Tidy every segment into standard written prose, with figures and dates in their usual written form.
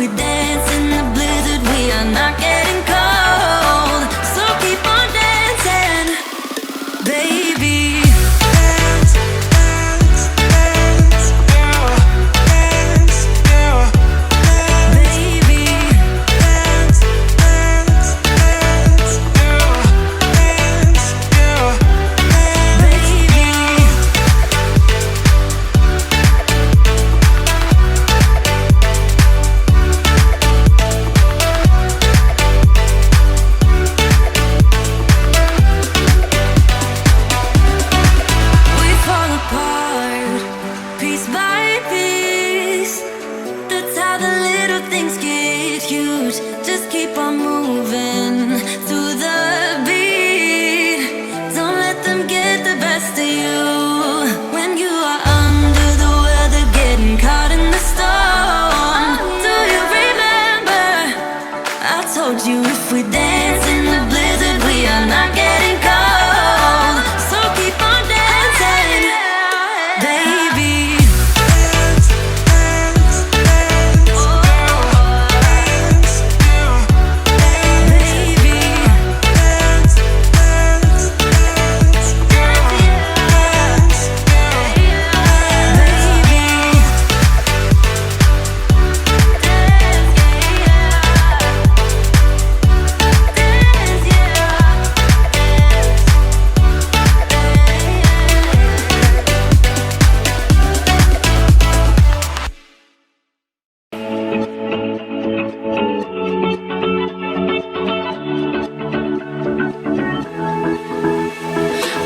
we dance in the blizzard, we are not getting cold. So keep on dancing, baby. Dance, dance, dance, yeah. Dance, yeah. Baby, Dance, dance, dance, yeah. Dance, yeah. baby. We fall apart, piece by piece. That's how the little things get huge. Just keep on moving through the beat. Don't let them get the best of you. When you are under the weather, getting caught in the storm. Do you remember? I told you if we dance in the blizzard, we are not getting cold. So keep on dancing, baby. Dance, dance, dance, yeah. Dance, yeah. Baby, Dance, dance, dance, yeah. Dance,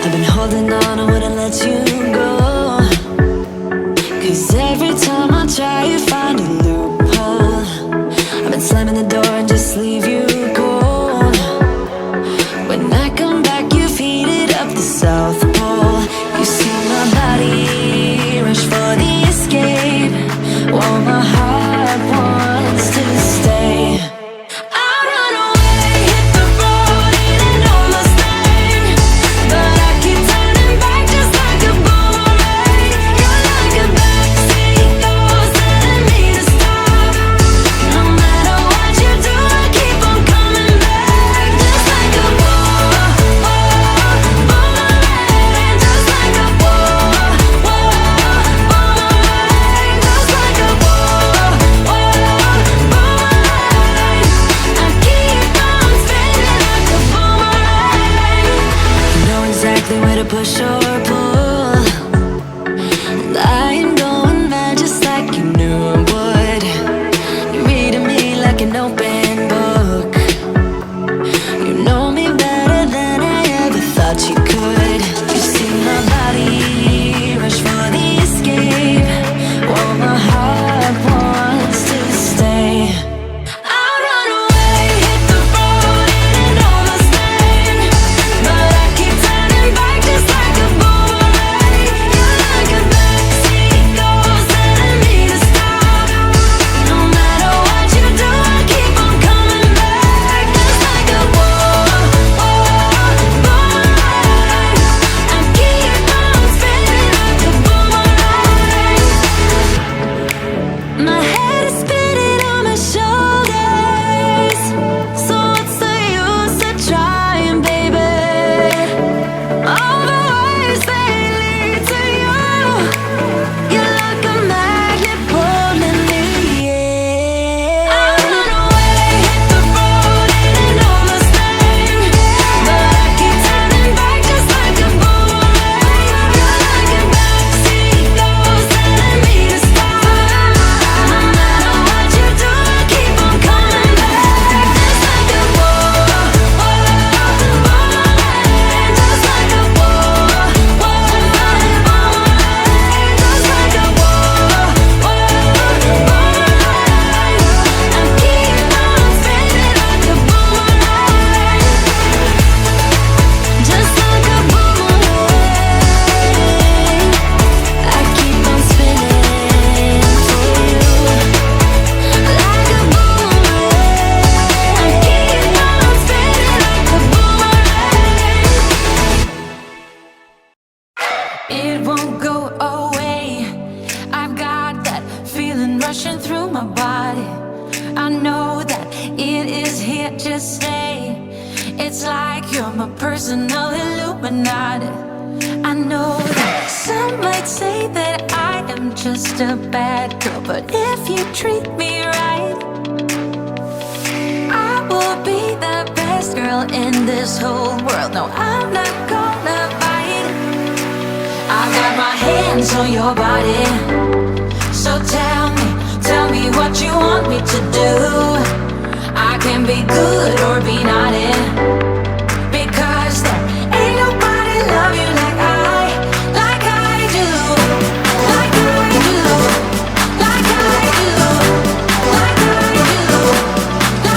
I've been holding on, I wouldn't let you go. 'Cause every time I try, you find a loophole. I've been slamming the door and just leave you cold. When I come back, you've heated up the South Pole. You see my body rush for the escape, while my heart wants to stay. I run away, hit the road, in an almost thing. But I keep turning back just like a boomerang. You're like a backseat ghost telling me to stop. No matter what you do, I keep on coming back. Just like a boomerang. Just like a boomerang. Just like a boomerang. I keep on spinning like a boomerang. You know exactly where to push or pull. And I am going mad just like you knew I would. You're reading me like an open book. You know me better than I ever thought you could. You see my body rush for the escape, while my heart wants to stay. I run away, hit the road, in an almost thing. But I keep turning back just like a boomerang. You're like a backseat ghost telling me to stop. No matter what you do, I keep on coming back. Just like a boomerang. I keep on spinning like a boomerang. My head is spinning on my shoulders. So what's the use of trying, baby? All the ways they lead to you. You're like a magnet pulling me in. I run away, hit the road, in an almost thing. But I keep turning back just like a boomerang. You're like a backseat ghost telling me to stop. No matter what you do, I keep on coming back. Just like a boomerang. Just like a boomerang. Just like a boomerang. I keep on spinning like a boomerang. Just like a boomerang. I keep on spinning for you. Like a boomerang. I keep on spinning like a boomerang. It won't go away. I've got that feeling rushing through my body. I know that it is here to stay. It's like you're my personal Illuminati. I know that some might say that I am just a bad girl, but if you treat me right, I will be the best girl in this whole world. No, I'm not gonna bite. I got my hands on your body, so tell me what you want me to do. I can be good or be naughty, because there ain't nobody love you like I do, like I do, like I do, like I do, like I do,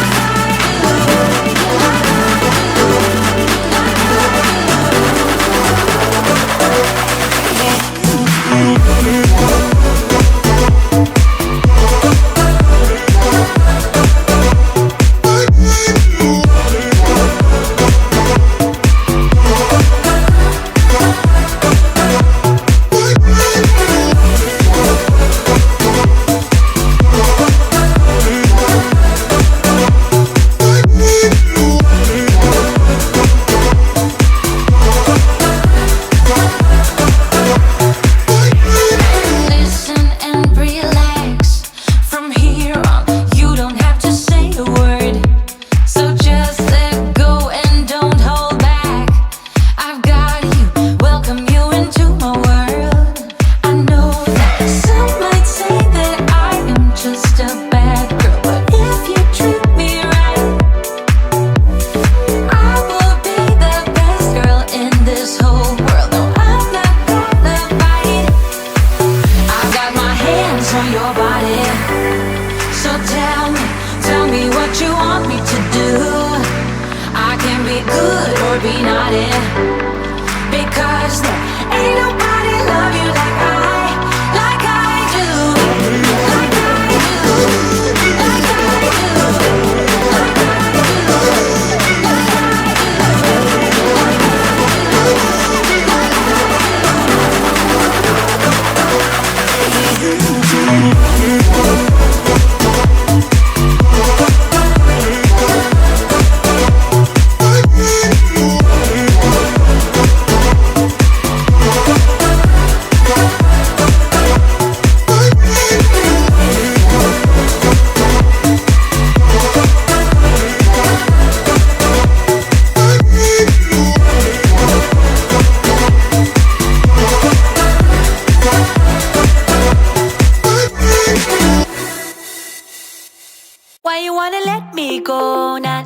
why you wanna let me go now?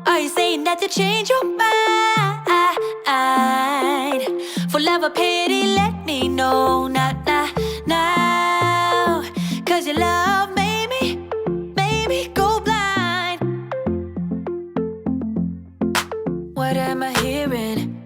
Are you saying that to change your mind? For love or pity, let me know now. 'Cause your love made me go blind. What am I hearing?